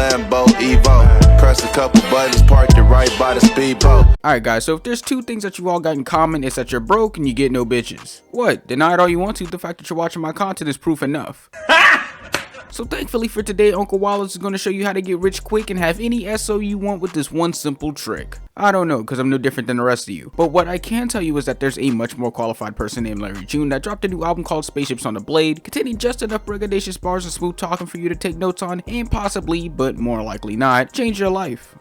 Lambo Evo. Press a couple buttons, parked it right by the speedboat. Alright guys, so if there's two things that you all got in common, it's that you're broke and you get no bitches. What? Deny it all you want to, the fact that you're watching my content is proof enough. So thankfully for today, Uncle Wallace is going to show you how to get rich quick and have any SO you want with this one simple trick. I don't know, because I'm no different than the rest of you. But what I can tell you is that there's a much more qualified person named Larry June that dropped a new album called Spaceships on the Blade, containing just enough braggadocious bars and smooth talking for you to take notes on, and possibly, but more likely not, change your life.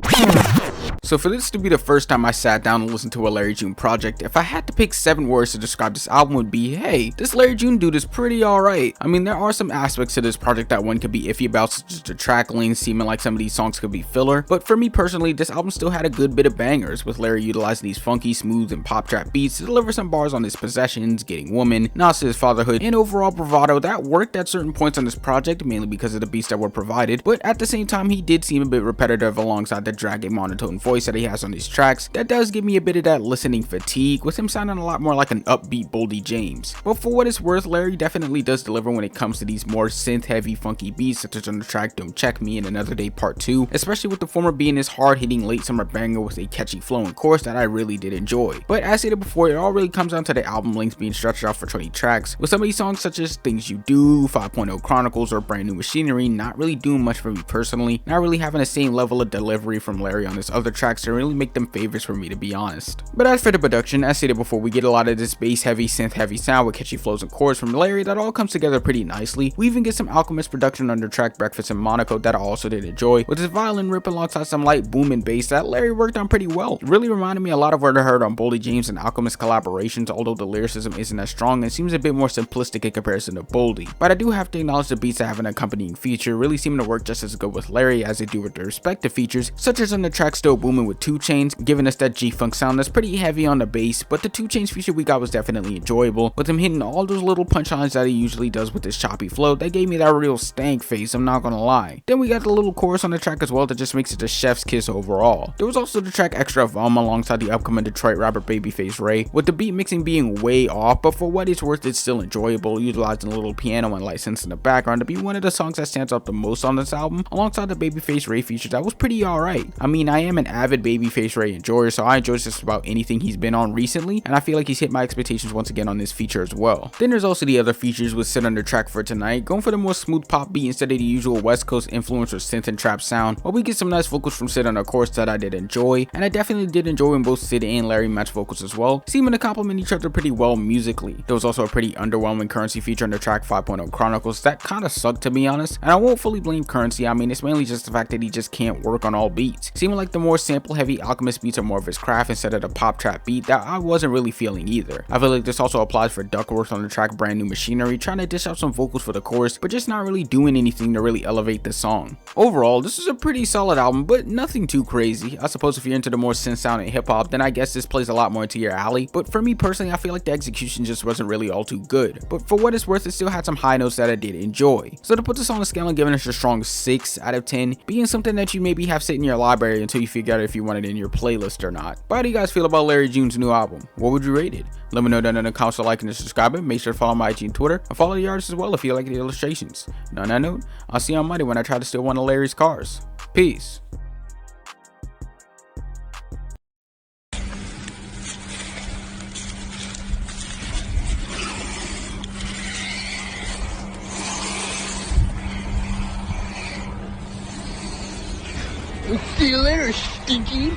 So for this to be the first time I sat down and listened to a Larry June project, if I had to pick 7 words to describe this album would be, hey, this Larry June dude is pretty alright. I mean, there are some aspects to this project that one could be iffy about, such as the track length, seeming like some of these songs could be filler, but for me personally, this album still had a good bit of bangers, with Larry utilizing these funky, smooth, and pop trap beats to deliver some bars on his possessions, getting woman, nods to his fatherhood, and overall bravado that worked at certain points on this project, mainly because of the beats that were provided, but at the same time, he did seem a bit repetitive alongside the dragging monotone voice that he has on these tracks. That does give me a bit of that listening fatigue, with him sounding a lot more like an upbeat Boldy James. But for what it's worth, Larry definitely does deliver when it comes to these more synth heavy funky beats, such as on the track Don't Check Me and Another Day Part 2, especially with the former being this hard hitting late summer banger with a catchy flow and chorus that I really did enjoy. But as stated before, it all really comes down to the album length being stretched out for 20 tracks, with some of these songs such as Things You Do, 5.0 Chronicles, or Brand New Machinery not really doing much for me personally, not really having the same level of delivery from Larry on his other tracks to really make them favorites for me, to be honest. But as for the production, as stated before, we get a lot of this bass heavy, synth heavy sound with catchy flows and chords from Larry that all comes together pretty nicely. We even get some Alchemist production under track Breakfast in Monaco that I also did enjoy, with his violin rip alongside some light boom and bass that Larry worked on pretty well. It really reminded me a lot of what I heard on Boldy James and Alchemist collaborations, although the lyricism isn't as strong and seems a bit more simplistic in comparison to Boldy. But I do have to acknowledge the beats that have an accompanying feature really seem to work just as good with Larry as they do with their respective features, such as on the track Still Booming with 2 Chainz, giving us that G-Funk sound that's pretty heavy on the bass, but the 2 Chainz feature we got was definitely enjoyable, with him hitting all those little punchlines that he usually does with his choppy flow. That gave me that real stank face, I'm not gonna lie. Then we got the little chorus on the track as well that just makes it a chef's kiss overall. There was also the track Extra Vom alongside the upcoming Detroit rapper Babyface Ray, with the beat mixing being way off, but for what it's worth, it's still enjoyable, utilizing a little piano and light synths in the background to be one of the songs that stands out the most on this album, alongside the Babyface Ray features that was pretty alright. I mean, I am an avid Babyface Ray enjoyer, so I enjoy just about anything he's been on recently, and I feel like he's hit my expectations once again on this feature as well. Then there's also the other features with Sit Under Track for Tonight, going for the more smooth pop beat instead of the usual West Coast influence or synth and trap sound, while we get some nice vocals from Sid on a chorus that I did enjoy, and I definitely did enjoy when both Sid and Larry match vocals as well, seeming to complement each other pretty well musically. There was also a pretty underwhelming Currency feature on the track 5.0 Chronicles that kinda sucked, to be honest, and I won't fully blame Currency. I mean, it's mainly just the fact that he just can't work on all beats, seeming like the more sample heavy Alchemist beats are more of his craft instead of the pop trap beat that I wasn't really feeling either. I feel like this also applies for Duckworth on the track Brand New Machinery, trying to dish out some vocals for the chorus, but just not really doing anything to really elevate the song. Overall, this is a pretty solid album, but nothing too crazy. I suppose if you're into the more synth sound and hip hop, then I guess this plays a lot more into your alley, but for me personally, I feel like the execution just wasn't really all too good. But for what it's worth, it still had some high notes that I did enjoy. So to put this on a scale and giving it a strong 6 out of 10, being something that you maybe have sit in your library until you figure out if you want it in your playlist or not. But how do you guys feel about Larry June's new album? What would you rate it? Let me know down in the comments, so like and subscribe, and make sure to follow my IG and Twitter, and follow the artist as well if you like the illustrations. And on that note, I'll see you on Monday when I try to steal one of Larry's cars. Peace. See you later, stinky.